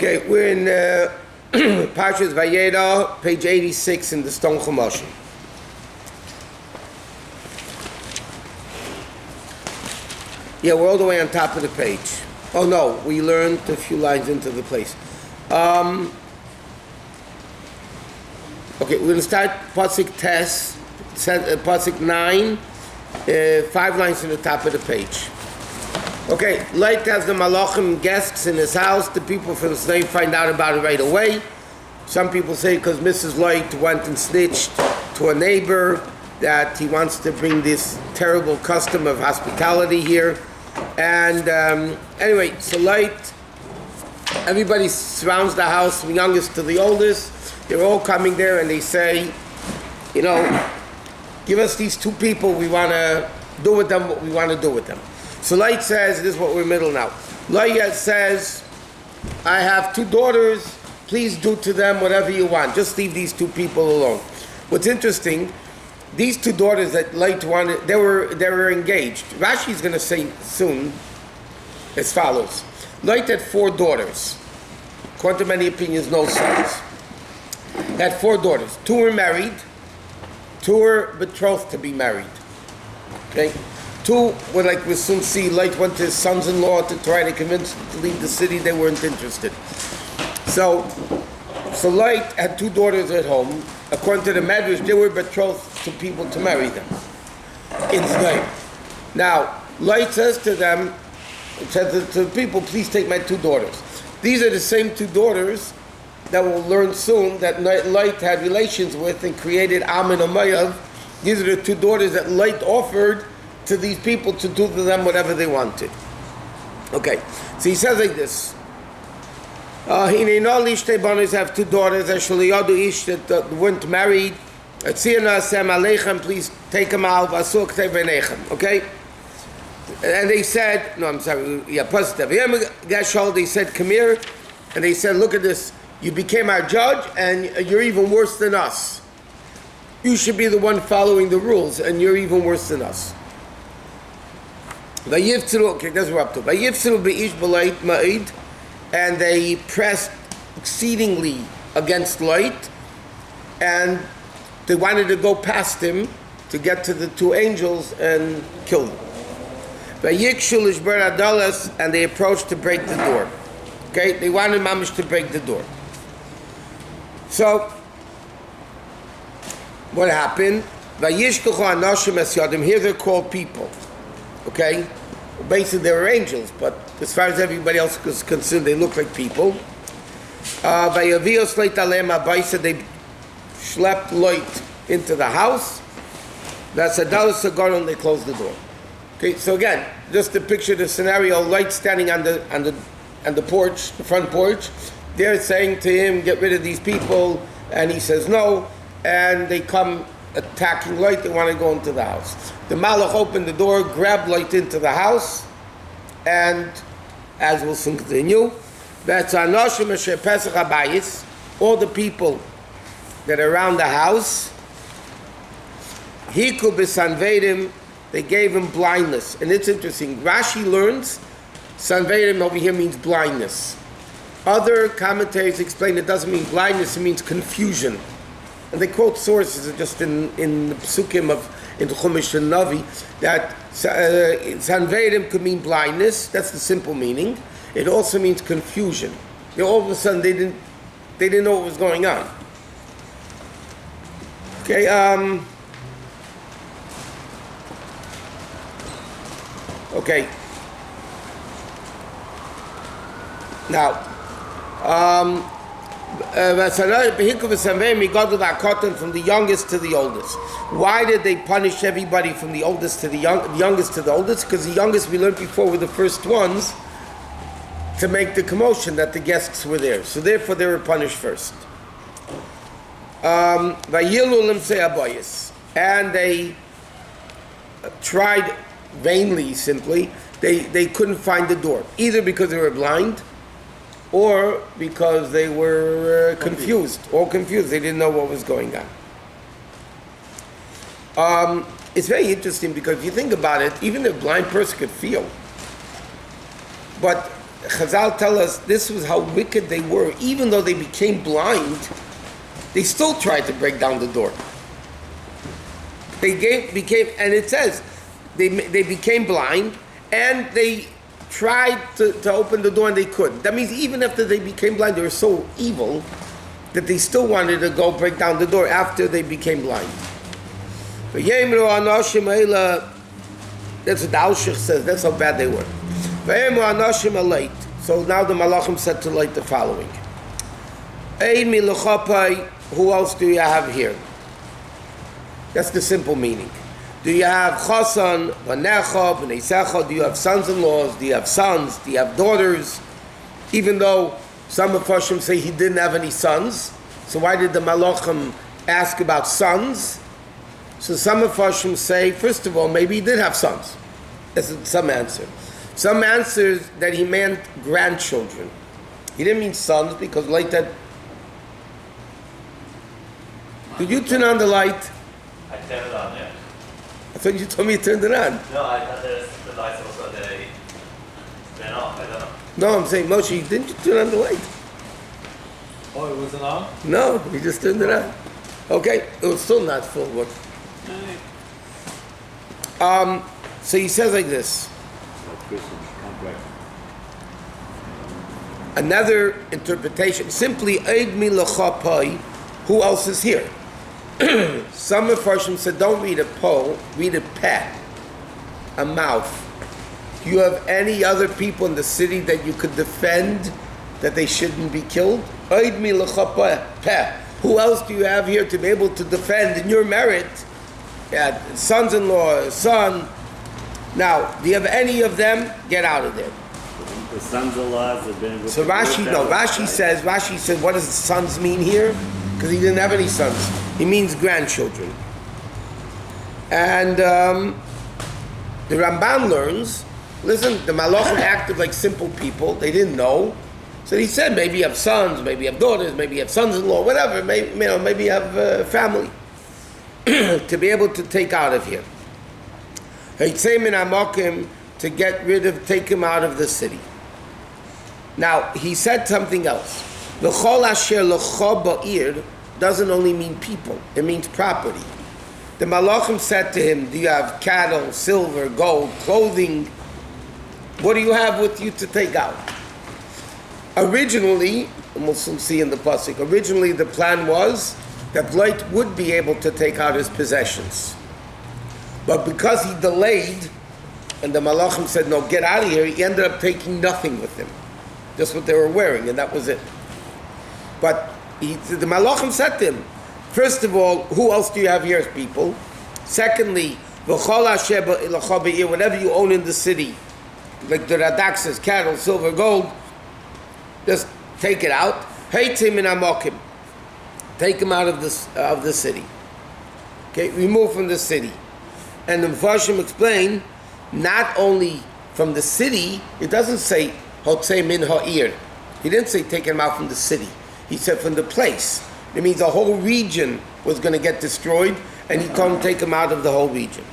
Okay, we're in Parshas Vayeira, page 86 in the Stone Chumash. Yeah, we're all the way on top of the page. Oh no, we learned a few lines into the place. Okay, we're going to start Pasuk Tes, Pasuk 9, 5 lines in the top of the page. Okay, Light has the Malachim guests in his house. The people from the slave find out about it right away. Some people say because Mrs. Light went and snitched to a neighbor that he wants to bring this terrible custom of hospitality here. And anyway, so Light, everybody surrounds the house from youngest to the oldest. They're all coming there and they say, you know, give us these two people, we want to do with them what we want to do with them. So Light says, this is what we're middle now. Light says, I have 2 daughters, please do to them whatever you want. Just leave these 2 people alone. What's interesting, these 2 daughters that Light wanted, they were engaged. Rashi's going to say soon as follows. Light had 4 daughters. According to many opinions, no sons. He had 4 daughters. 2 were married, 2 were betrothed to be married. Okay? 2 were, like we'll soon see, Light went to his sons-in-law to try to convince them to leave the city. They weren't interested. So Light had 2 daughters at home. According to the Medrash, they were betrothed to people to marry them in slave. Now, Light says to them, says to the people, please take my 2 daughters. These are the same 2 daughters that we'll learn soon that Light had relations with and created Am and Amayav. These are the 2 daughters that Light offered to these people to do to them whatever they wanted. Okay, so he says like this. Bonis have 2 daughters, Ashaliyadu Ish that weren't married. Please take them out. Okay? And they said, no, I'm sorry, yeah, positive. They said, come here. And they said, look at this. You became our judge and you're even worse than us. You should be the one following the rules and you're even worse than us. Okay, that's what we're up to. And they pressed exceedingly against Light, and they wanted to go past him to get to the 2 angels and kill them. And they approached to break the door. Okay, they wanted Mamish to break the door. So, what happened? Here they're called people. Okay? Basically they were angels, but as far as everybody else is concerned, they look like people. They schlepped Light into the house. That's a dallas cigar and they closed the door. Okay, so again, just to picture the scenario, Light standing on the porch, the front porch. They're saying to him, get rid of these people, and he says no, and they come attacking Light. They want to go into the house. The Malach opened the door, grabbed Light into the house, and as we'll soon continue, that's all the people that are around the house, Hiku b'sanvedim, they gave him blindness. And it's interesting, Rashi learns sanvedim over here means blindness. Other commentaries explain it doesn't mean blindness, it means confusion. And they quote sources just in the psukim of in the Chumash and Navi that sanvedim could mean blindness. That's the simple meaning. It also means confusion. You know, all of a sudden they didn't know what was going on. Okay. Okay. Now. From the youngest to the oldest. Why did they punish everybody from the oldest to the youngest to the oldest? Because the youngest, we learned before, were the first ones to make the commotion that the guests were there. So therefore they were punished first. And they tried vainly, simply. They couldn't find the door, either because they were blind or because they were confused. They didn't know what was going on. It's very interesting because if you think about it, even a blind person could feel. But Chazal tell us this was how wicked they were. Even though they became blind, they still tried to break down the door. Became, and it says, they became blind, and they tried to open the door and they couldn't. That means even after they became blind, they were so evil that they still wanted to go break down the door after they became blind. That's what the Alshich says, that's how bad they were. So now the Malachim said to light the following. Who else do you have here? That's the simple meaning. Do you have Chasan, Vanecha, B'neisecha? Do you have sons-in-laws? Do you have sons? Do you have daughters? Even though some of Hashim say he didn't have any sons. So why did the Malachim ask about sons? So some of Hashim say, first of all, maybe he did have sons. That's some answer. Some answers that he meant grandchildren. He didn't mean sons because like that. Did you turn on the light? I turned it on, yeah. I thought you told me you turned it on. No, I thought the lights also they went off. I don't know. No, I'm saying, Moshe, didn't you turn on the light? Oh, it wasn't on? No, you just turned it on. Okay, it was still not full. What? So he says like this. Another interpretation, simply Eid Milachapai, who else is here? Some of Farshim said, don't read a po, read a peh, a mouth. Do you have any other people in the city that you could defend that they shouldn't be killed? Eid Milachapai, peh. Who else do you have here to be able to defend in your merit? Yeah, sons-in-law, son. Now, do you have any of them? Get out of there. The sons-in-law have been able so Rashi says, what does sons mean here? Because he didn't have any sons. He means grandchildren. And the Ramban learns, listen, the Malachim acted like simple people. They didn't know. So he said, maybe you have sons, maybe you have daughters, maybe you have sons-in-law, whatever. Maybe you have family to be able to take out of here. To get rid of, take him out of the city. Now, he said something else. L'chol asher l'cho ba'ir doesn't only mean people, it means property. The Malachim said to him, do you have cattle, silver, gold, clothing? What do you have with you to take out? Originally, and we'll soon see in the pasuk, originally the plan was that Lot would be able to take out his possessions. But because he delayed, and the Malachim said, no, get out of here, he ended up taking nothing with him. Just what they were wearing, and that was it. But the Malachim said to him, first of all, who else do you have here as people? Secondly, whatever you own in the city, like the Radak says, cattle, silver, gold, just take it out. Take him out of the city. Okay, remove from the city. And the Mepharshim explain, not only from the city, it doesn't say Hotzei min ha'ir. He didn't say take him out from the city. He said from the place. It means the whole region was going to get destroyed, and he told him take him out of the whole region.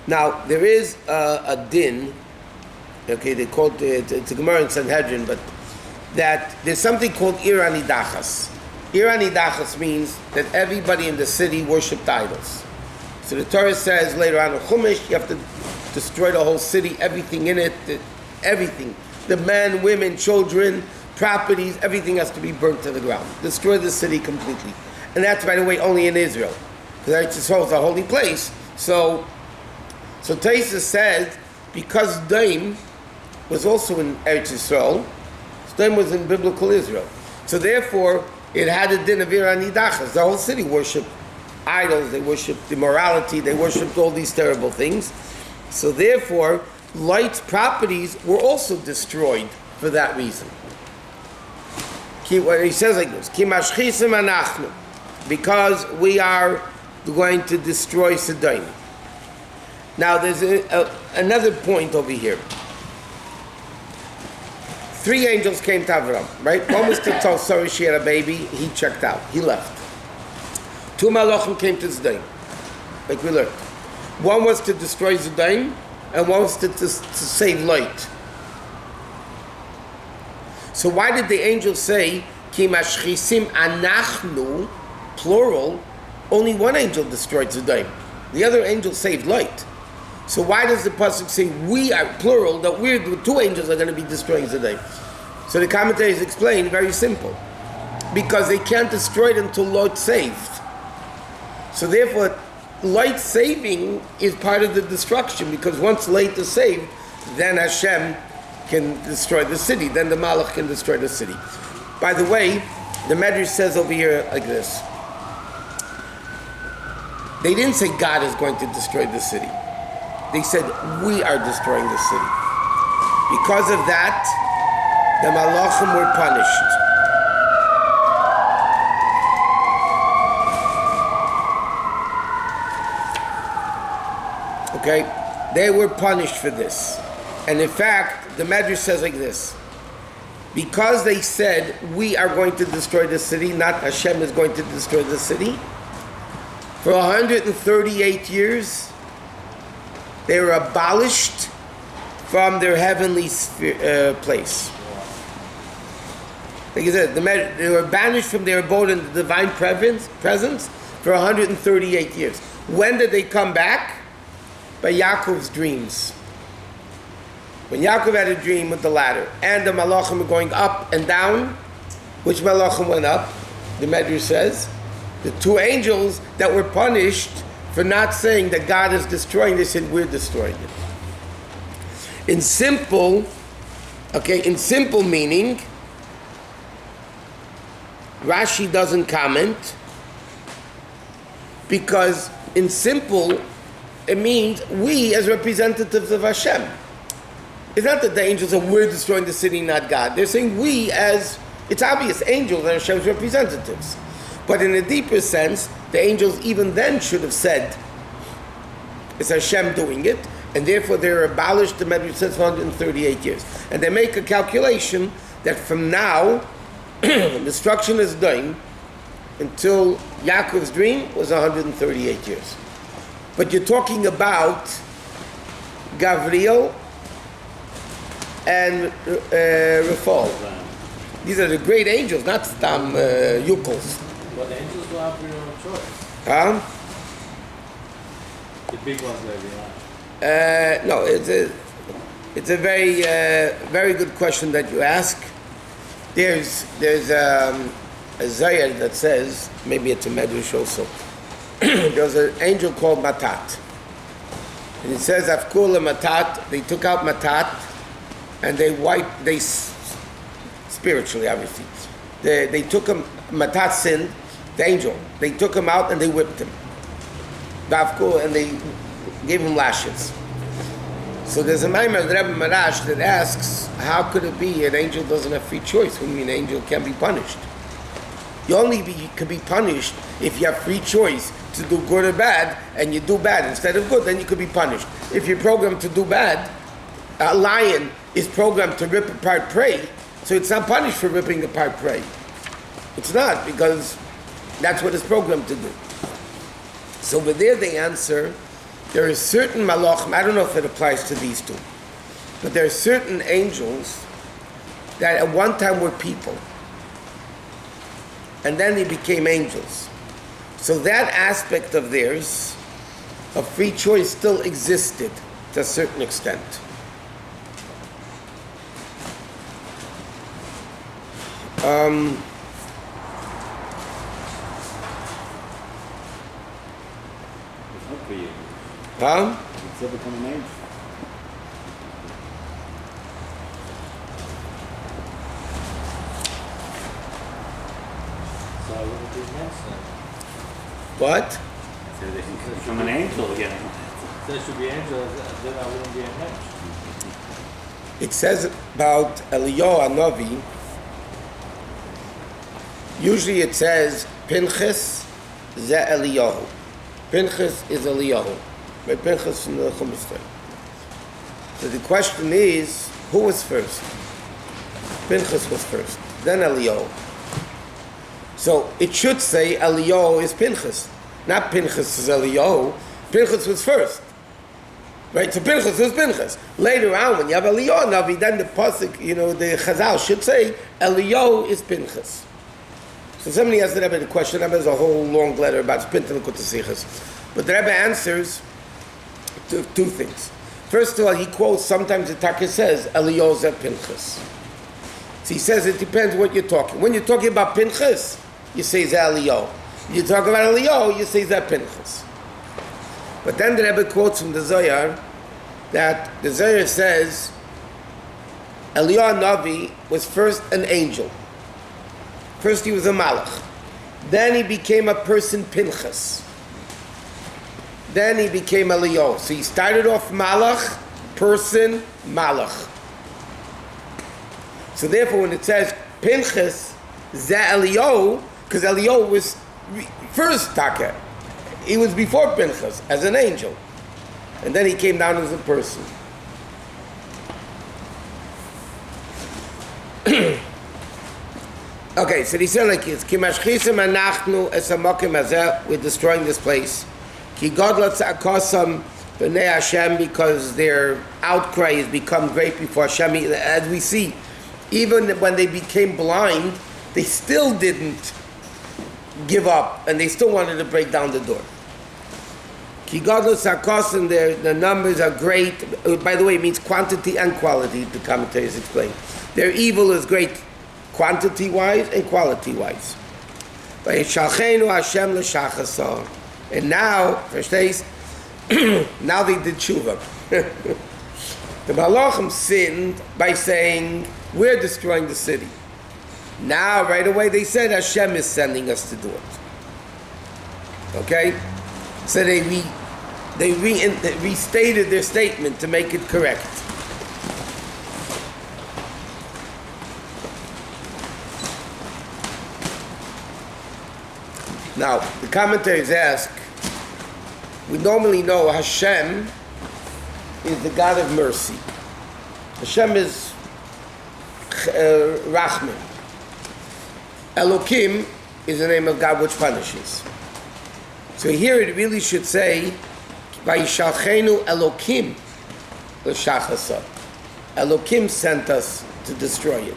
Now, there is a din, okay, they call it, it's a Gomorrah in Sanhedrin, but that there's something called Ir Anidachas. Ir Anidachas means that everybody in the city worshipped idols. So the Torah says later on in Chumash, you have to destroy the whole city, everything in it, everything. The men, women, children, properties, everything has to be burnt to the ground. Destroy the city completely. And that's, by the way, only in Israel. Because Eretz Yisrael is a holy place. So Taisa says, because Daim was also in Eretz Yisrael, Daim was in biblical Israel. So therefore, it had a din of Ir Anidachas. The whole city worshipped idols, they worshipped immorality, they worshipped all these terrible things. So therefore, Lot's properties were also destroyed for that reason. He says like this, because we are going to destroy Sodom. Now there's another point over here. 3 angels came to Avram, right? One was to tell Sarah she had a baby, he checked out, he left. 2 malachim came to Sodom. like we learned. One was to destroy Sodom, and one was to save Lot. So why did the angel say, Ki mashchisim anachnu, plural, only one angel destroyed Sodom. The other angel saved Lot. So why does the pasuk say we are plural, that we're the two angels are going to be destroying Sodom? So the commentaries explain, very simple. Because they can't destroy it until Lot saved. So therefore, Lot saving is part of the destruction, because once Lot is saved, then Hashem can destroy the city, then the Malach can destroy the city. By the way, the Medrash says over here like this. They didn't say God is going to destroy the city. They said we are destroying the city. Because of that, the Malachim were punished. Okay? They were punished for this. And in fact, the Medrash says like this. Because they said, we are going to destroy the city, not Hashem is going to destroy the city, for 138 years, they were abolished from their heavenly place. Like I said, they were banished from their abode in the divine presence for 138 years. When did they come back? By Yaakov's dreams. When Yaakov had a dream with the ladder, and the Malachim were going up and down, which Malachim went up? The Medrash says, the two angels that were punished for not saying that God is destroying this, and we're destroying it. In simple meaning, Rashi doesn't comment, because in simple, it means we as representatives of Hashem. It's not that the angels are, we're destroying the city, not God. They're saying we as, it's obvious, angels are Hashem's representatives. But in a deeper sense, the angels even then should have said, it's Hashem doing it, and therefore they're abolished, the Medrash says, 138 years. And they make a calculation that from now, destruction is done, until Yaakov's dream was 138 years. But you're talking about Gavriel and Rafal. These are the great angels, not Stam Yukos. But the angels don't have freedom of choice. Huh? The big ones maybe, No, it's a very very good question that you ask. There's a Zoar that says, maybe it's a Medrash also, there's an angel called Matat. And it says, Afkul Matat, they took out Matat, and they spiritually, obviously, they took him, Matat sinned, the angel, they took him out and they whipped him. Bafkul, and they gave him lashes. So there's a Maimar, the Rebbe Marash, that asks, how could it be an angel doesn't have free choice? What do you mean an angel can be punished? You only can be punished if you have free choice to do good or bad, and you do bad instead of good, then you could be punished. If you're programmed to do bad, a lion is programmed to rip apart prey, so it's not punished for ripping apart prey. It's not, because that's what it's programmed to do. So over there they answer, there are certain malachim, I don't know if it applies to these two, but there are certain angels that at one time were people, and then they became angels. So that aspect of theirs, of free choice, still existed to a certain extent. For you. Huh? It's still become an angel. so I wouldn't be next then. What? So they can become an angel again. There should be angels, then I wouldn't be a match. It says about Eliyahu Hanavi, usually it says Pinchas ze Eliyahu. Pinchas is Eliyahu. By Pinchas from the Chumash Vayeira. So the question is, who was first? Pinchas was first, then Eliyahu. So it should say Eliyahu is Pinchas, not Pinchas is Eliyahu, Pinchas was first. Right, so Pinchas was Pinchas. Later on, when you have Eliyahu Navi, then the pasuk, the Chazal should say Eliyahu is Pinchas. So somebody asked the Rebbe the question. Rebbe has a whole long letter about Pinchas and Kutasichas, but the Rebbe answers two things. First of all, he quotes sometimes the Taka says Eliyahu is Pinchas. So he says it depends what you're talking. When you're talking about Pinchas, you say Eliyahu. You talk about Eliyahu, you say Pinchas. But then the Rebbe quotes from the Zoar that the Zoar says Eliyahu Navi was first an angel. First he was a malach. Then he became a person Pinchas. Then he became Eliyahu. So he started off malach, person, malach. So therefore when it says Pinchas, Ze Eliyahu, because Eliyahu was first Taka. He was before Pinchas as an angel, and then he came down as a person. Okay, so he said like this: "Kimashchisem anachnu es hamokim hazeh." We're destroying this place. Ki godla tzakosam b'nei Hashem, because their outcry has become great before Hashem. As we see, even when they became blind, they still didn't give up, and they still wanted to break down the door. Ki godlos hakosim, the numbers are great. By the way, it means quantity and quality. The commentators explain. Their evil is great, quantity-wise and quality-wise. Vayishalchenu Hashem l'shachasa. And now, versteis, now they did tshuva. The Malachim sinned by saying, "We're destroying the city." Now, right away, they said Hashem is sending us to do it. Okay? So they restated their statement to make it correct. Now, the commentators ask, we normally know Hashem is the God of mercy. Hashem is Rachman. Elokim is the name of God which punishes. So here it really should say, Vayishalchenu Elokim l'shachasa. Elokim sent us to destroy it.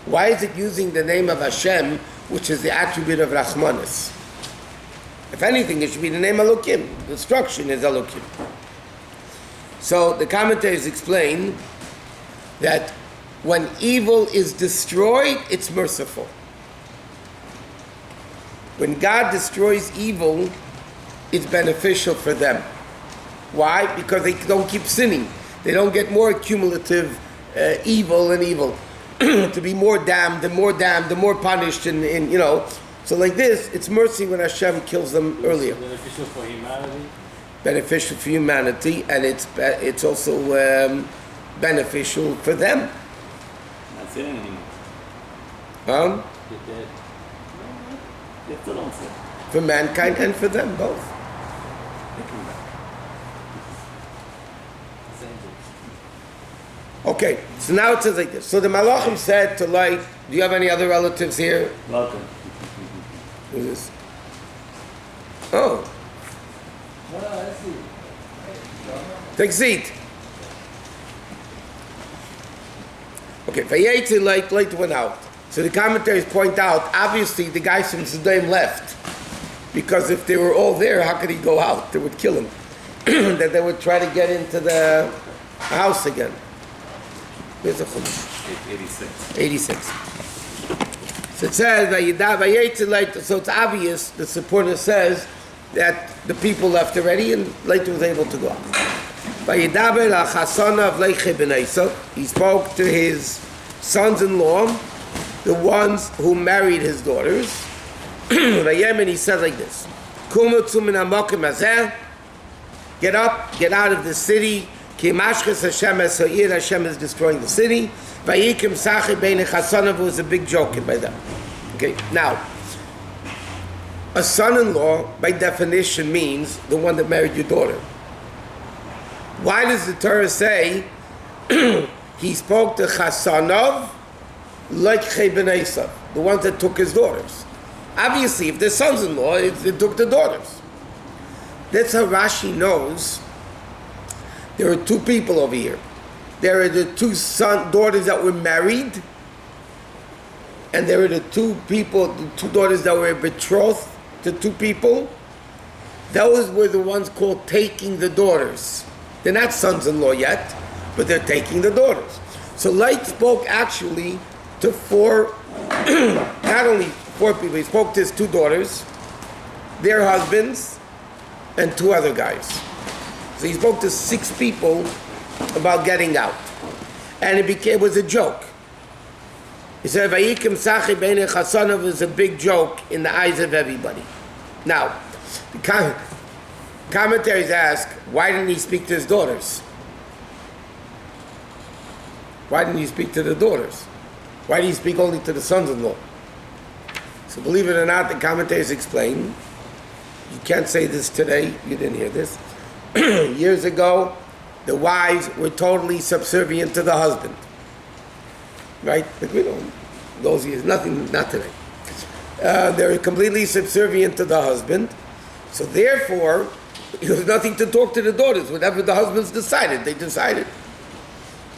Why is it using the name of Hashem, which is the attribute of Rachmanis? If anything, it should be the name Elokim. Destruction is Elokim. So the commentators explain that when evil is destroyed, it's merciful. When God destroys evil, it's beneficial for them. Why? Because they don't keep sinning. They don't get more cumulative evil and evil. To be more damned, and more punished, and So like this, it's mercy when Hashem kills them earlier. Beneficial for humanity? Beneficial for humanity, and it's also beneficial for them. Not sinning anymore. You're dead. They still don't sin. For mankind and for them both. They come back. It's angels. Okay, so now it says like this. So the Malachim said to Light, do you have any other relatives here? Welcome. Who's this? Oh, No, I see. take a seat. Okay, Vayetzi Light went out. So the commentators point out, obviously the guys from Sodom left. Because if they were all there, how could he go out? They would kill him. That they would try to get into the house again. Where's the Chumash? 86. 86. So it says, Vayetzi Light, so it's obvious, the supporter says, that the people left already and Light was able to go out. Vayidaber la'chasana of Leiche ben Esav. He spoke to his sons-in-law, the ones who married his daughters. Vayem, he said like this: Kumutzu min hamokim hazeh. Get up, get out of the city. Ki mashches Hashem es ha'ir. Hashem is destroying the city. Vayikim sachi bein chasanav was a big joke by them. Okay, now a son-in-law by definition means the one that married your daughter. Why does the Torah say he spoke to Chasanov like ben Esav, the ones that took his daughters? Obviously, if they're sons-in-law, they took the daughters. That's how Rashi knows there are two people over here. There are the two daughters that were married, and there are the two daughters that were betrothed to two people. Those were the ones called taking the daughters. They're not sons-in-law yet, but they're taking the daughters. So Light spoke actually to not only four people, he spoke to his two daughters, their husbands, and two other guys. So he spoke to 6 people about getting out. And it was a joke. He said, Vayikim Sachi Beinei Chasanav was a big joke in the eyes of everybody. Now, the commentaries ask, why didn't he speak to his daughters? Why didn't he speak to the daughters? Why did he speak only to the sons-in-law? So believe it or not, the commentators explain, you can't say this today, you didn't hear this. Years ago, the wives were totally subservient to the husband. Right? Like we don't, those years, nothing, not today. They were completely subservient to the husband. So therefore, there was nothing to talk to the daughters. Whatever the husbands decided, they decided.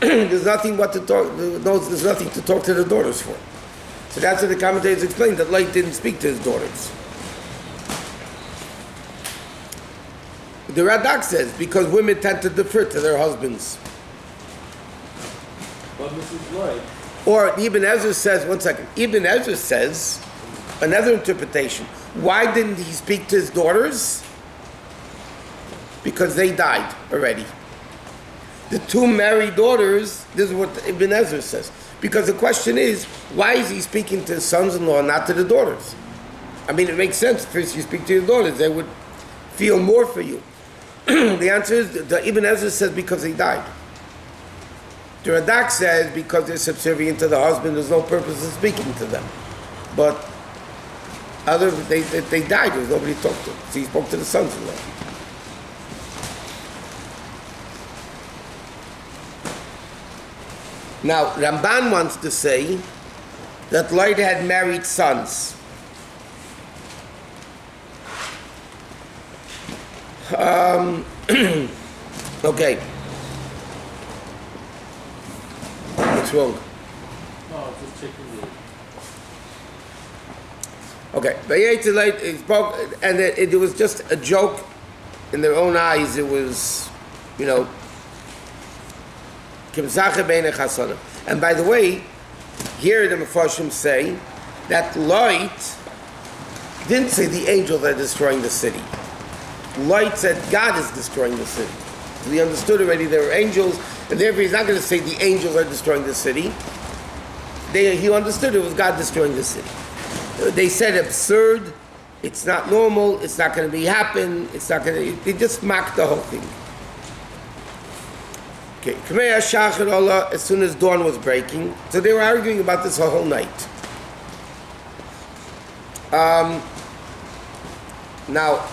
There's nothing to talk to the daughters for. So that's what the commentators explained, that Light didn't speak to his daughters. The Radak says, because women tend to defer to their husbands. But Mrs. Lloyd, Or Ibn Ezra says, one second, Ibn Ezra says, another interpretation, why didn't he speak to his daughters? Because they died already. The 2 married daughters, this is what Ibn Ezra says. Because the question is, why is he speaking to his sons-in-law and not to the daughters? I mean, it makes sense. First you speak to your daughters, they would feel more for you. The answer is, the Ibn Ezra says because they died. The Radak says because they're subservient to the husband, there's no purpose in speaking to them. But they died, there was nobody to talk to. So he spoke to the sons-in-law. Now, Ramban wants to say that Lloyd had married sons. Okay. What's wrong? no, just checking the. Okay. Vayeira he spoke, and it was just a joke in their own eyes. It was, you know, and by the way, here the Mefarshim say that Light didn't say the angels are destroying the city. Light said God is destroying the city. So he understood already there were angels, and therefore he's not going to say the angels are destroying the city. He understood it was God destroying the city. They said absurd, it's not normal, it's not going to happen, it's not going to, they just mocked the whole thing. Okay, as soon as dawn was breaking, so they were arguing about this whole night. Now,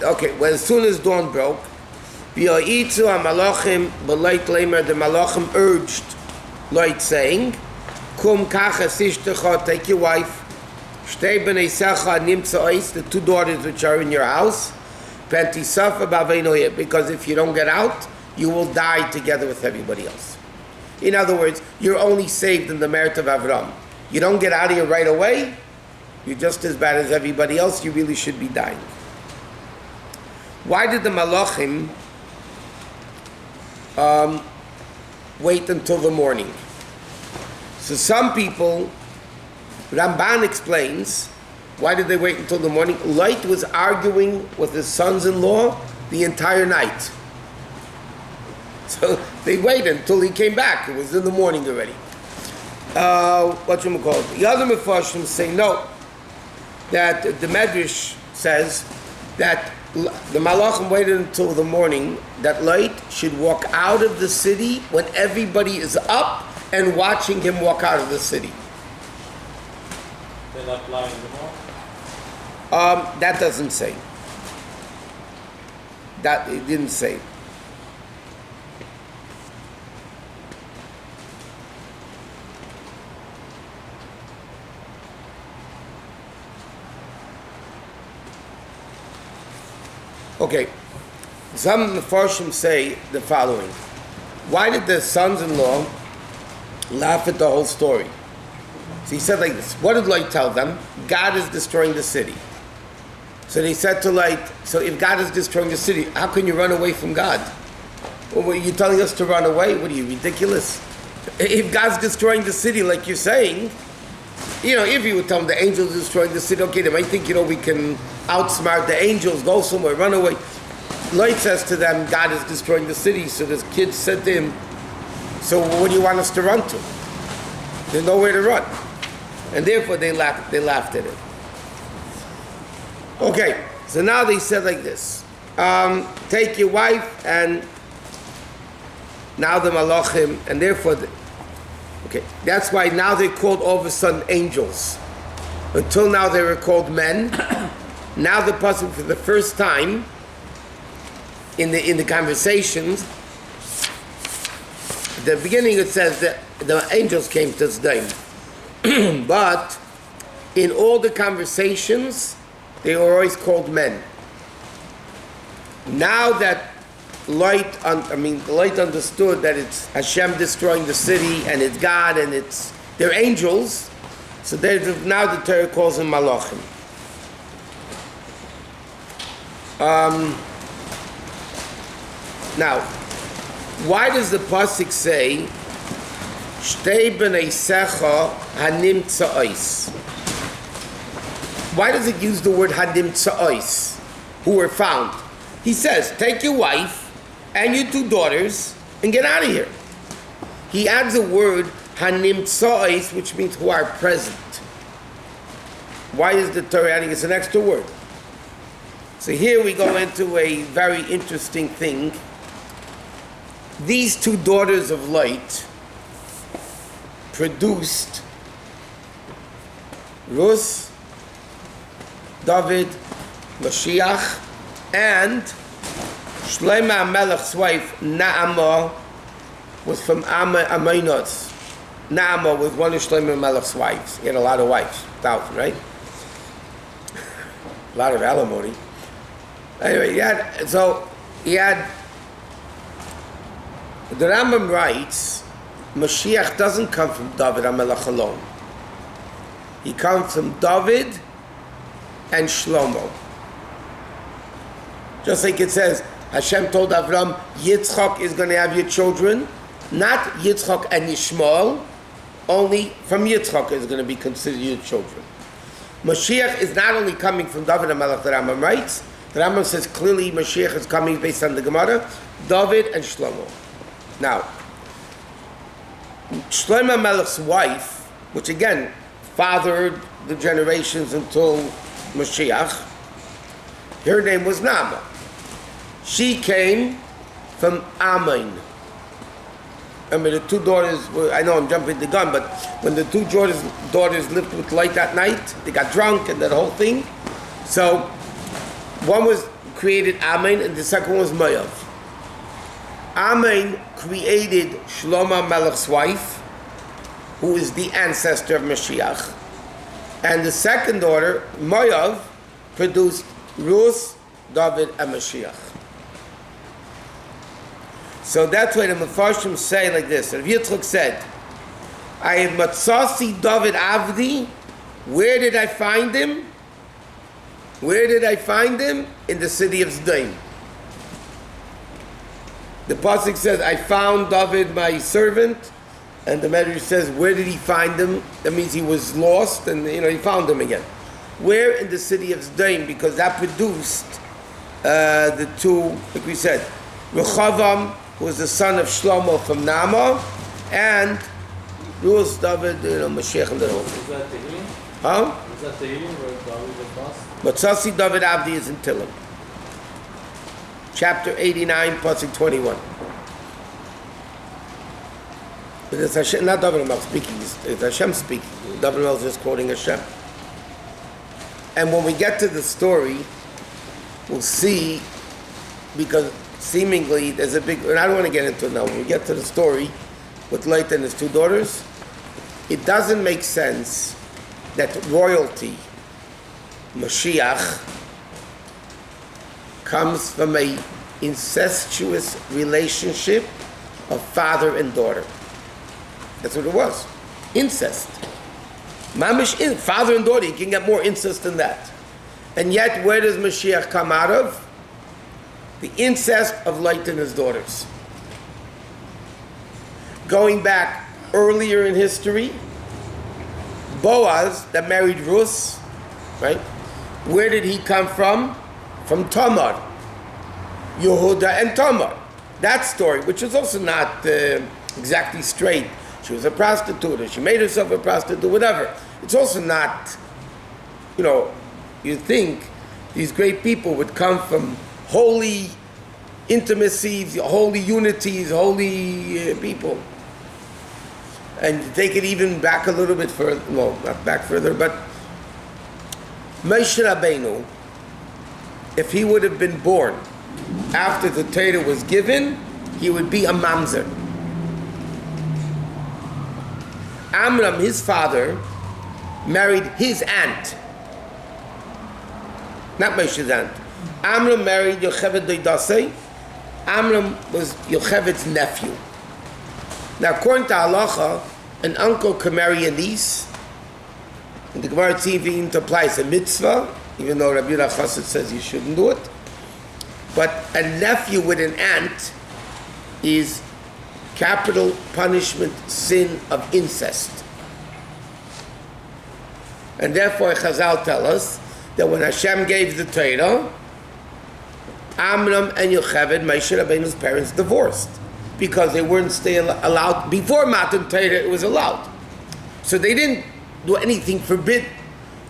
okay, well, as soon as dawn broke, the malachim urged Light, saying, "Kum kacha sishtecha, take your wife, shtei b'nei secha nimtza ois, the 2 daughters which are in your house, pentisafa b'aveinoyeh, because if you don't get out, you will die together with everybody else." In other words, you're only saved in the merit of Avram. You don't get out of here right away, you're just as bad as everybody else, you really should be dying. Why did the Malachim wait until the morning? So some people, Ramban explains, why did they wait until the morning? Light was arguing with his sons-in-law the entire night. So they waited until he came back. It was in the morning already. The other Mefarshim say no, that the Medrash says that the Malachim waited until the morning, that Light should walk out of the city when everybody is up and watching him walk out of the city. They're not lying anymore? That doesn't say. That it didn't say. Okay, some Mefarshim say the following. Why did the sons-in-law laugh at the whole story? So he said like this, what did Lot tell them? God is destroying the city. So they said to Lot, so if God is destroying the city, how can you run away from God? Well, are you telling us to run away? What are you, ridiculous? If God's destroying the city like you're saying, if you would tell them the angels are destroying the city, okay, they might think, we can outsmart the angels, go somewhere, run away. Lot says to them, God is destroying the city. So this kid said to him, so what do you want us to run to? There's nowhere to run. And therefore they laughed at it. Okay, so now they said like this, take your wife, and now the malachim, and therefore, that's why now they're called all of a sudden angels. Until now they were called men. Now the pasuk for the first time in the conversations, the beginning it says that the angels came to Sodom. But in all the conversations, they were always called men. Now that Lot understood that it's Hashem destroying the city, and it's God, and they're angels, so now the Torah calls them malachim. Now, why does the pasuk say Shtei b'nei secha hanim tza'os? Why does it use the word hanim tza'os, who were found? He says, take your wife and your 2 daughters and get out of here. He adds a word hanim tza'os, which means who are present. Why is the Torah adding? It's an extra word. So here we go into a very interesting thing. These 2 daughters of Lot produced Rus, David, Mashiach, and Shlomo HaMelech's wife, Naamah, was from Ammonot. Naamah was one of Shlomo HaMelech's wives. He had a lot of wives, 1,000, right? A lot of alimony. Anyway, he had, the Rambam writes, Mashiach doesn't come from David HaMelech alone. He comes from David and Shlomo. Just like it says, Hashem told Avram, Yitzchak is going to have your children, not Yitzchak and Yishmael, only from Yitzchak is going to be considered your children. Mashiach is not only coming from David HaMelech, the Rambam writes, the Rambam says clearly Mashiach is coming based on the Gemara, David and Shlomo. Now, Shlomo HaMelech's wife, which again fathered the generations until Mashiach, her name was Naamah. She came from Ammon. I mean, the 2 daughters were, I know I'm jumping the gun, but when the 2 daughters lived with Lot that night, they got drunk and that whole thing. So, one was created Ammon and the second one was Moav. Ammon created Shlomo HaMelech's wife, who is the ancestor of Mashiach. And the second daughter, Moav, produced Ruth, David, and Mashiach. So that's why the Mefarshim say like this. Rav Yitzchak said, I have Matzasi David Avdi. Where did I find him? Where did I find him? In the city of Sodom. The pasuk says, I found David, my servant. And the Medrash says, where did he find him? That means he was lost and he found him again. Where? In the city of Sodom, because that produced the 2, like we said, Rechavam, who was the son of Shlomo from Naamah, and Ruth, David, Mashiach, and the whole thing. Is that the healing? Huh? Is that the healing where David was lost? But Sasi David Abdi is in Tehillim. Chapter 89, pasuk 21. But it's Hashem, not David HaMelech speaking, it's Hashem speaking. David HaMelech is just quoting Hashem. And when we get to the story, we'll see, because seemingly there's a big, and I don't want to get into it now, when we get to the story with Lot and his 2 daughters, it doesn't make sense that royalty, Mashiach, comes from a incestuous relationship of father and daughter. That's what it was. Incest. Mamish, father and daughter, you can get more incest than that. And yet, where does Mashiach come out of? The incest of Lot and his daughters. Going back earlier in history, Boaz, that married Ruth, right? Where did he come from? From Tamar. Yehuda and Tamar. That story, which is also not exactly straight. She was a prostitute, or she made herself a prostitute, whatever. It's also not, you think these great people would come from holy intimacies, holy unities, holy people. And take it even back a little bit further, well, not back further, but Moshe Rabbeinu, if he would have been born after the Torah was given, he would be a mamzer. Amram, his father, married his aunt. Not Moshe's aunt. Amram married Yocheved Doidasei. Amram was Yocheved's nephew. Now, according to halacha, an uncle can marry a niece. And the Gemara Tzivin applies a mitzvah, even though Rabbi Yehuda Chassid says you shouldn't do it. But a nephew with an aunt is capital punishment sin of incest. And therefore, Chazal tell us that when Hashem gave the Torah, Amram and Yocheved, Moshe Rabbeinu's parents, divorced because they weren't still allowed. Before Matan Torah, it was allowed. So they didn't do anything forbidden.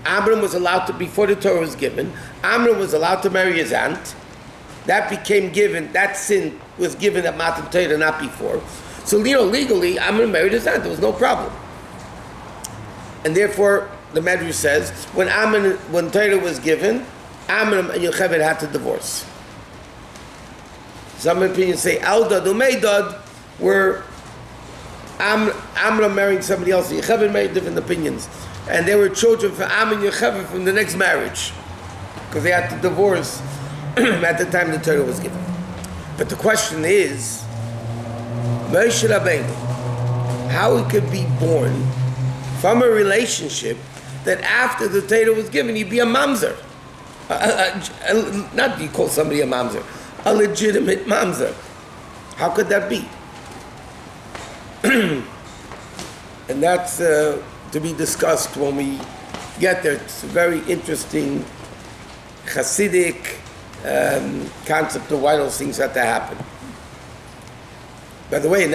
Amram was allowed to, before the Torah was given, Amram was allowed to marry his aunt. That became given, that sin was given at Matan Torah, not before. So, legally, Amram married his aunt. There was no problem. And therefore, the Medrash says, when Torah was given, Amram and Yocheved had to divorce. Some opinions say Eldad or Meidad were Amram marrying somebody else. Yocheved made different opinions. And they were children for Am and Yocheved from the next marriage. Because they had to divorce at the time the Torah was given. But the question is, Moshe Rabbeinu, how he could be born from a relationship that after the Torah was given, he'd be a mamzer. Not you call somebody a mamzer, a legitimate mamzer. How could that be? And that's to be discussed when we get there. It's a very interesting Hasidic concept of why those things had to happen. By the way,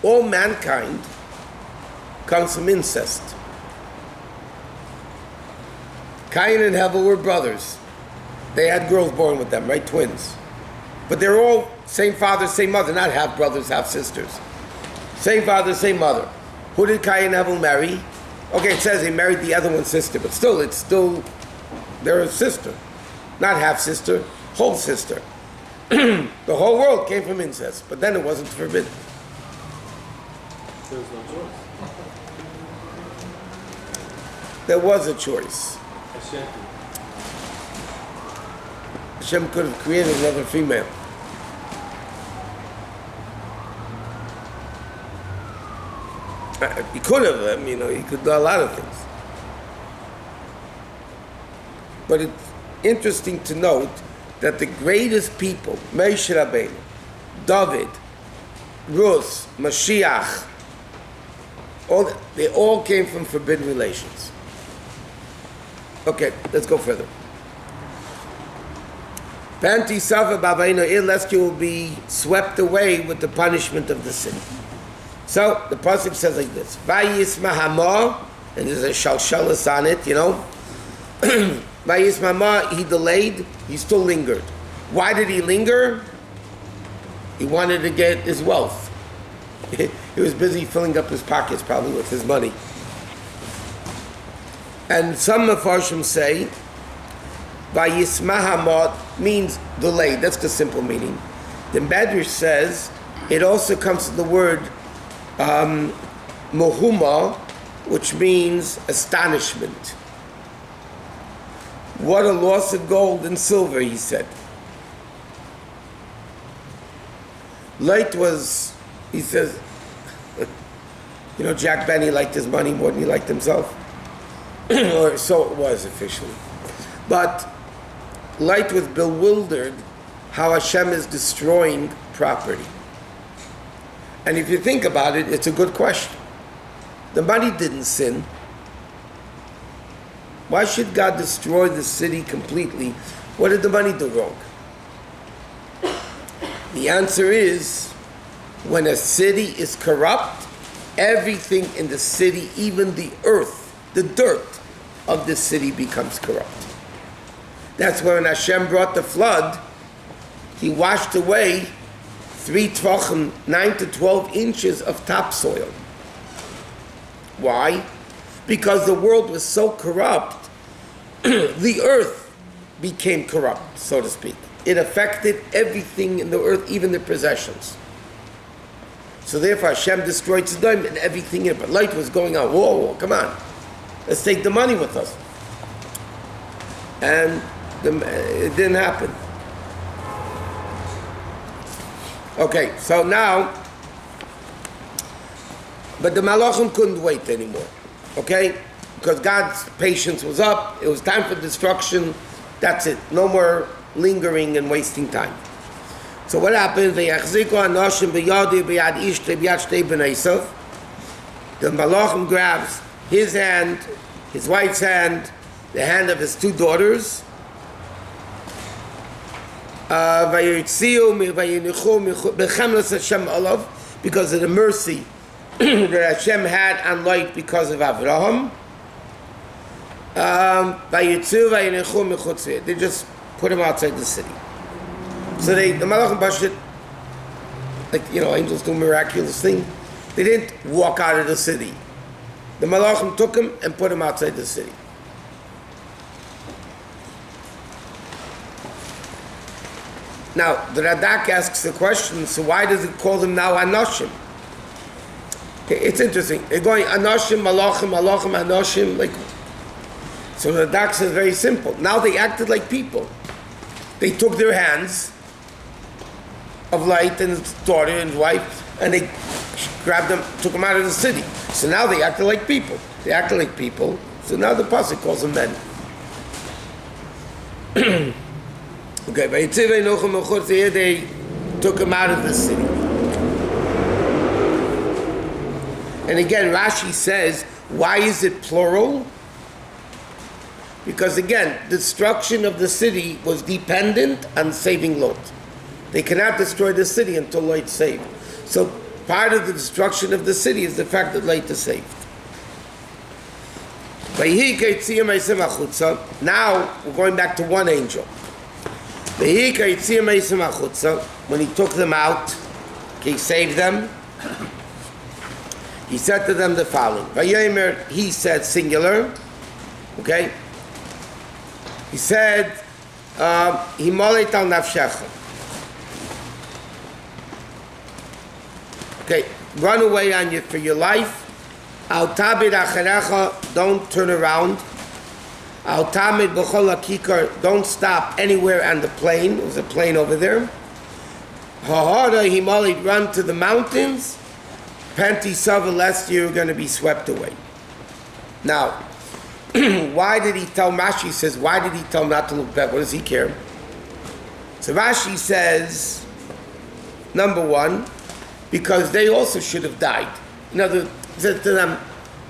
all mankind comes from incest. Cain and Hevel were brothers. They had girls born with them, right? Twins. But they're all same father, same mother, not half brothers, half sisters. Same father, same mother. Who did Cain and Hevel marry? Okay, it says he married the other one's sister, but still, they're a sister. Not half sister, whole sister. The whole world came from incest, but then it wasn't forbidden. There's no choice. There was a choice. Hashem. Hashem could have created another female. He could have, he could do a lot of things. But it's interesting to note that the greatest people, Moshe Rabbeinu, David, Ruth, Mashiach, they all came from forbidden relations. Okay, let's go further. Panti Sava Babaino, lest you will be swept away with the punishment of the sin. So the pasuk says like this: Vayisma Hama, and there's a shalshalas on it, Vayisma Hama, he delayed, he still lingered. Why did he linger? He wanted to get his wealth. He was busy filling up his pockets, probably with his money. And some Mefarshim say, Vayisma Hama means delayed. That's the simple meaning. The Medrash says it also comes from the word Mohuma, which means astonishment. What a loss of gold and silver, he said. Light was, he says, you know, Jack Benny liked his money more than he liked himself. Or so it was officially. But Light was bewildered how Hashem is destroying property. And if you think about it, it's a good question. The money didn't sin. Why should God destroy the city completely? What did the money do wrong? The answer is, when a city is corrupt, everything in the city, even the earth, the dirt of the city becomes corrupt. That's when Hashem brought the flood, he washed away 3 tvachim, 9 to 12 inches of topsoil. Why? Because the world was so corrupt, the earth became corrupt, so to speak. It affected everything in the earth, even the possessions. So therefore Hashem destroyed Sodom and everything in it. But Light was going on, whoa, come on. Let's take the money with us. And it didn't happen. Okay, so now, but the Malachim couldn't wait anymore. Okay? Because God's patience was up, it was time for destruction, that's it. No more lingering and wasting time. So what happened? The Malachim grabs his hand, his wife's hand, the hand of his 2 daughters, because of the mercy that Hashem had on Light because of Avraham. They just put him outside the city. So the Malachim Bashit, like, you know, angels do miraculous thing. They didn't walk out of the city. The Malachim took him and put him outside the city. Now, the Radak asks the question, so why does it call them now Anoshim? It's interesting. They're going Anoshim, Malachim, Malachim, Anoshim, like. So the Radak says very simple. Now they acted like people. They took their hands of Light and his daughter and his wife, and they grabbed them, took them out of the city. So now they acted like people. They acted like people. So now the pasuk calls them men. Okay, they took him out of the city. And again, Rashi says, why is it plural? Because again, destruction of the city was dependent on saving Lot. They cannot destroy the city until Lot is saved. So part of the destruction of the city is the fact that Lot is saved. Now we're going back to one angel. When he took them out, he saved them. He said to them the following. Vayemer, he said singular. Okay. He said, "Himolet al nafshecha." Okay, run away on you for your life. Al tabid acharecha, don't turn around. Al tamid b'chol hakikar, don't stop anywhere on the plain. There was a plain over there. Hahara himolet, run to the mountains. Penti sava, lest you're going to be swept away. Now, why did he tell, Rashi says, why did he tell him not to look back? What does he care? So Rashi says, number one, because they also should have died. In other words, he said to them,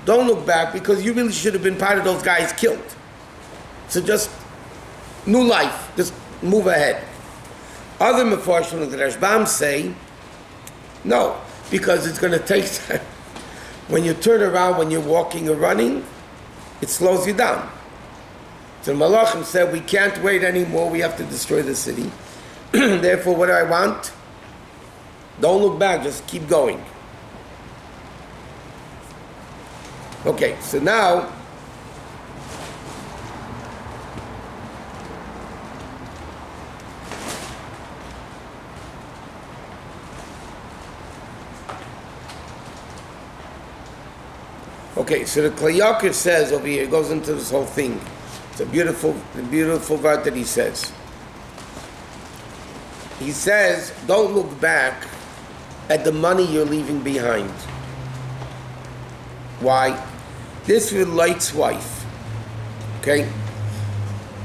don't look back because you really should have been part of those guys killed. So just, new life, just move ahead. Other Mefarshim of the Rashbam say, no, because it's going to take time. When you turn around, when you're walking or running, it slows you down. So Malachim said, we can't wait anymore, we have to destroy the city. Therefore, what do I want? Don't look back, just keep going. Okay, so now, okay, so the Kli Yakar says over here, it goes into this whole thing. It's a beautiful word that he says. He says, don't look back at the money you're leaving behind. Why? This was Light's wife. Okay?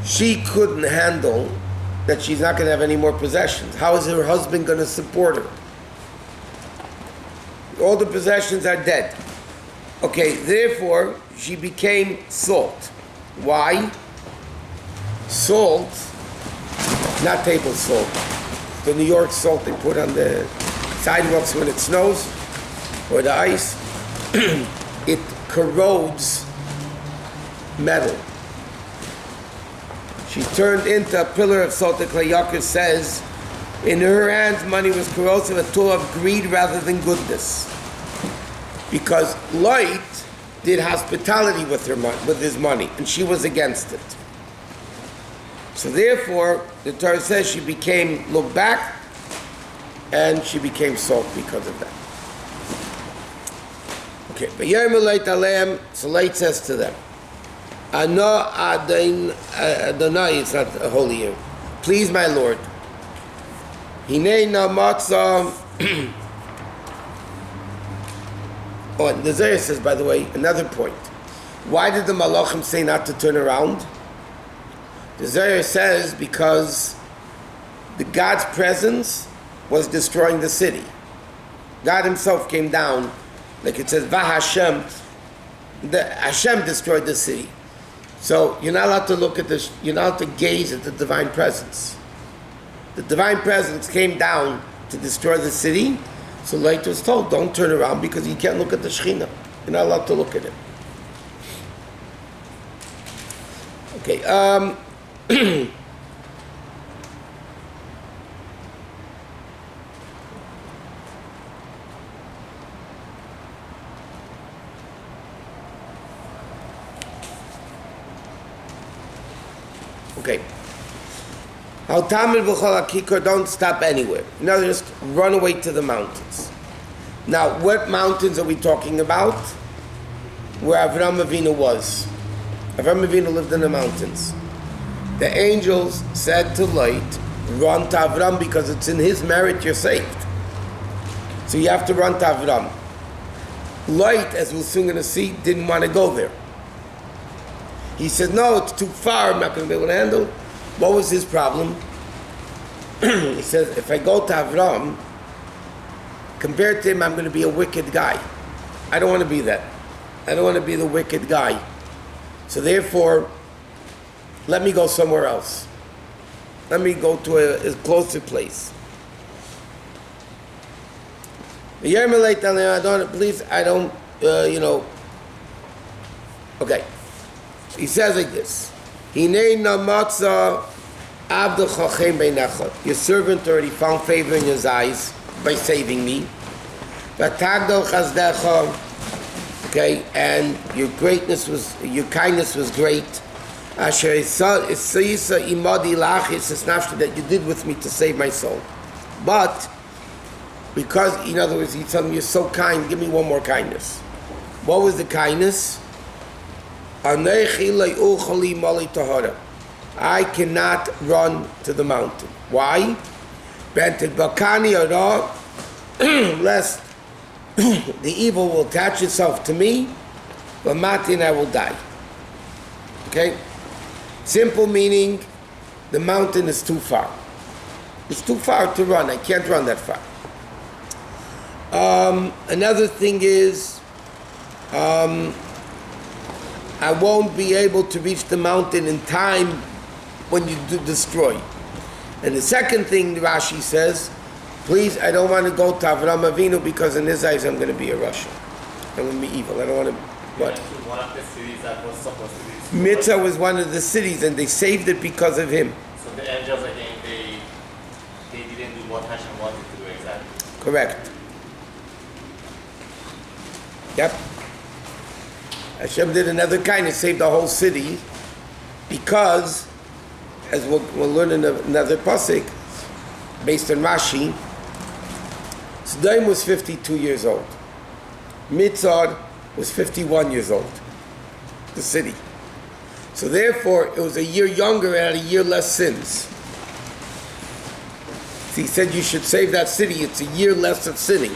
She couldn't handle that she's not going to have any more possessions. How is her husband going to support her? All the possessions are dead. Okay, therefore, she became salt. Why? Salt, not table salt. The New York salt they put on the sidewalks when it snows, or the ice, it corrodes metal. She turned into a pillar of salt. The Klayakar says, in her hands money was corrosive, a tool of greed rather than goodness. Because Light did hospitality with his money, and she was against it. So therefore, the Torah says she became, look back, and she became salt because of that. Okay, but Yom so Light says to them, Ano Adonai, it's not a holy year. Please, my Lord. Hinei na matzah. Oh, and the Zoar says, by the way, another point. Why did the Malachim say not to turn around? The Zoar says because the God's presence was destroying the city. God himself came down, like it says, V'Hashem, Hashem destroyed the city. So you're not allowed to look at this, you're not allowed to gaze at the divine presence. The divine presence came down to destroy the city, so Light was told, don't turn around because you can't look at the Shekhinah. You're not allowed to look at it. Okay, okay. Al Tamil B'chol HaKikor, don't stop anywhere. No, just run away to the mountains. Now, what mountains are we talking about? Where Avram Avinu was. Avram Avinu lived in the mountains. The angels said to Light, run to Avram because it's in his merit you're saved. So you have to run to Avram. Light, as we're soon going to see, didn't want to go there. He said, no, it's too far, I'm not going to be able to handle it. What was his problem? He says, if I go to Avram, compared to him, I'm going to be a wicked guy. I don't want to be that. I don't want to be the wicked guy. So therefore, let me go somewhere else. Let me go to a closer place. Please, I don't, Okay. He says like this. Your servant already found favor in his eyes by saving me. Okay, and your kindness was great. That you did with me to save my soul. But because, in other words, he's telling me you're so kind, give me one more kindness. What was the kindness? I cannot run to the mountain. Why? Lest the evil will attach itself to me, but and I will die. Okay? Simple meaning, the mountain is too far. It's too far to run. I can't run that far. Another thing is, I won't be able to reach the mountain in time when you do destroy. And the second thing Rashi says, please, I don't want to go to Avram Avinu because in his eyes I'm going to be a Russian. I'm going to be evil. I don't want to. What? One of the cities that was supposed to be destroyed. Mitzvah was one of the cities, and they saved it because of him. So the angels again, they didn't do what Hashem wanted to do exactly. Correct. Yep. Hashem did another kindness, saved the whole city, because, as we'll learn in another pasuk, based on Rashi, Sodom was 52 years old. Mitzar was 51 years old. The city. So therefore, it was a year younger and had a year less sins. So he said you should save that city, it's a year less of sinning.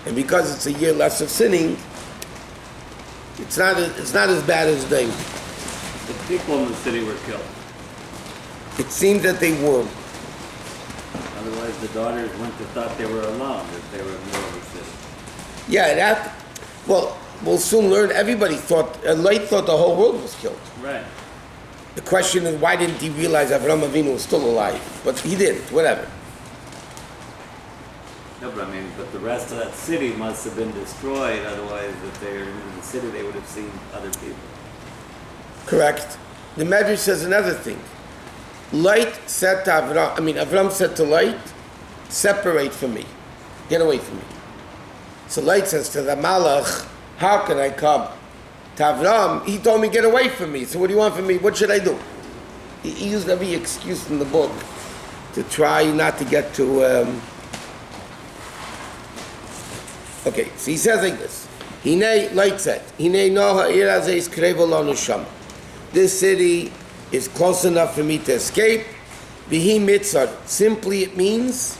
And because it's a year less of sinning, it's not as bad as they. The people in the city were killed. It seems that they were. Otherwise, the daughters wouldn't have thought they were alone if they were in the middle of the city. Yeah, well, we'll soon learn. Everybody thought, Lot thought the whole world was killed. Right. The question is, why didn't he realize Avraham Avinu was still alive? But he didn't, whatever. No, but the rest of that city must have been destroyed. Otherwise, if they were in the city, they would have seen other people. Correct. The Medrash says another thing. Lot said to Avram said to Lot, separate from me. Get away from me. So Lot says to the Malach, how can I come? To Avram, he told me, get away from me. So what do you want from me? What should I do? He used every excuse in the book to try not to get to... Okay, so he says like this. Lot said, this city is close enough for me to escape. Vihi mitzad. Simply it means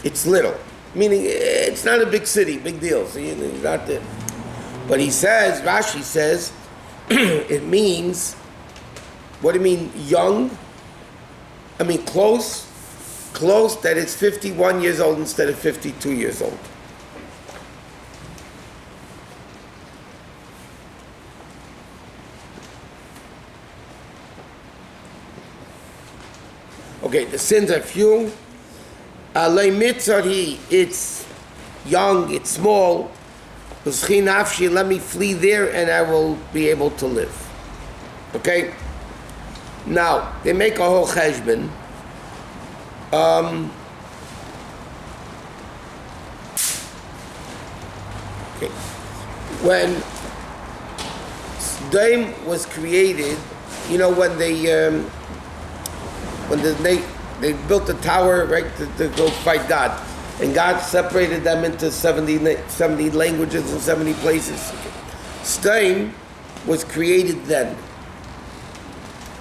it's little. Meaning it's not a big city, big deal. So it's not there. But he says, Rashi says, it means, what do you mean, young? I mean close, that it's 51 years old instead of 52 years old. Okay, the sins are few. Alei mitzari, it's young, it's small. L'schei nafshi, let me flee there and I will be able to live. Okay? Now, they make a whole cheshbon. Okay. When Sodom was created, you know, when they built the tower, right, to go fight God. And God separated them into 70 languages and 70 places. Sodom was created then.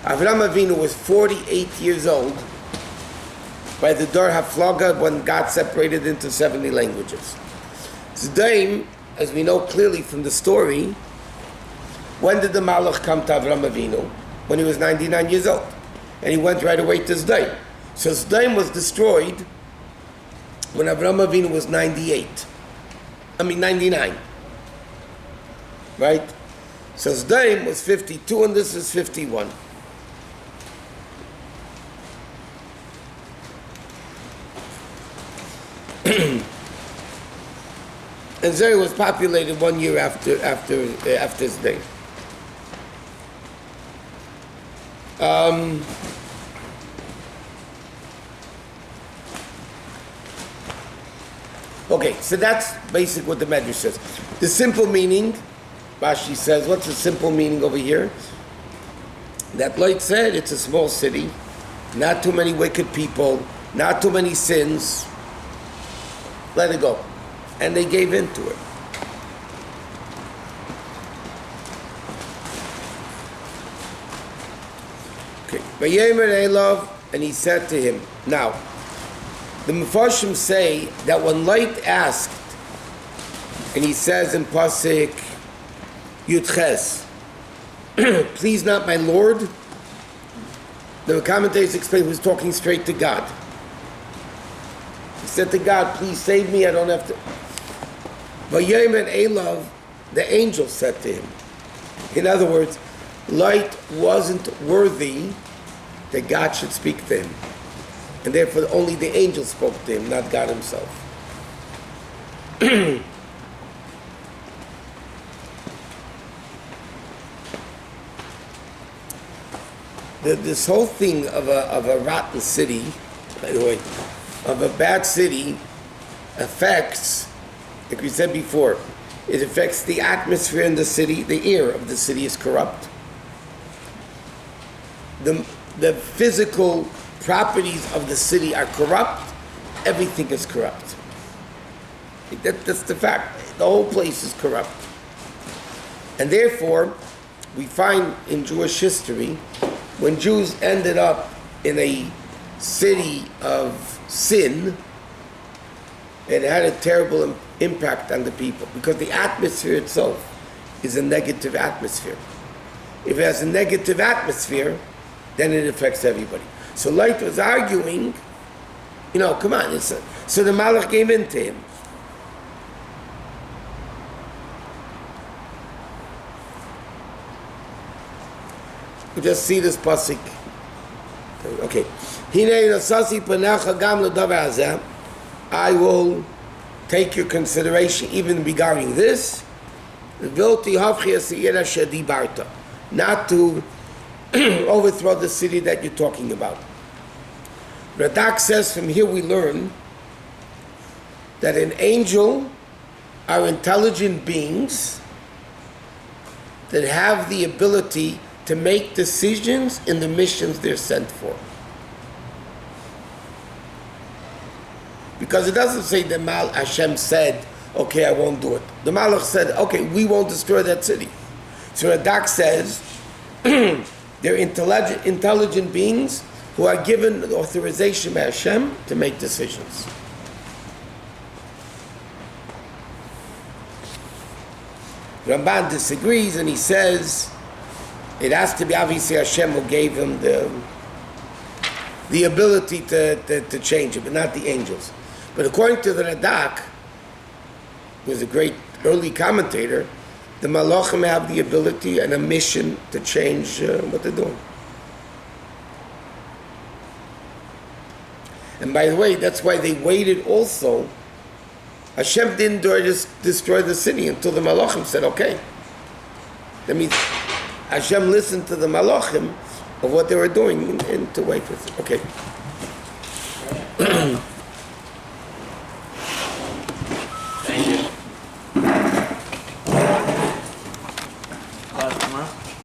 Avraham Avinu was 48 years old by the Dor HaFlaga when God separated into 70 languages. Sodom, as we know clearly from the story, when did the Malach come to Avraham Avinu? When he was 99 years old. And he went right away to Sodom. So Sodom was destroyed when Avraham Avinu was 99. Right? So Sodom was 52 and this is 51. And Zoar was populated 1 year after Sodom. Okay, so that's basically what the Medrash says. The simple meaning, Rashi says, what's the simple meaning over here? That Lot said it's a small city, not too many wicked people, not too many sins. Let it go. And they gave in to it. Okay. Vayeira Elov, and he said to him, now, the Mefarshim say that when Lot asked, and he says in Pasuk Yudches, please not my Lord, the commentators explain he was talking straight to God. He said to God, please save me, I don't have to. Vayeira Elov, the angel said to him. In other words, Lot wasn't worthy that God should speak to him. And therefore only the angel spoke to him, not God himself. This whole thing of a rotten city, by the way, of a bad city, affects, like we said before, it affects the atmosphere in the city. The air of the city is corrupt. The physical properties of the city are corrupt. Everything is corrupt. That's the fact. The whole place is corrupt. And therefore, we find in Jewish history, when Jews ended up in a city of sin, it had a terrible impact on the people because the atmosphere itself is a negative atmosphere. If it has a negative atmosphere, then it affects everybody. So Light was arguing, come on, so the Malach gave in to him. We just see this pasuk. Okay. I will take your consideration even regarding this. Not to overthrow the city that you're talking about. Radak says from here we learn that an angel are intelligent beings that have the ability to make decisions in the missions they're sent for. Because it doesn't say that Hashem said, okay, I won't do it. The Malach said, okay, we won't destroy that city. So Radak says, they're intelligent beings who are given the authorization by Hashem to make decisions. Ramban disagrees and he says it has to be obviously Hashem who gave him the ability to change it, but not the angels. But according to the Radak, who was a great early commentator, the Malachim have the ability and a mission to change what they're doing. And by the way, that's why they waited also. Hashem didn't just destroy the city until the Malachim said, okay. That means Hashem listened to the Malachim of what they were doing and to wait for it. Okay.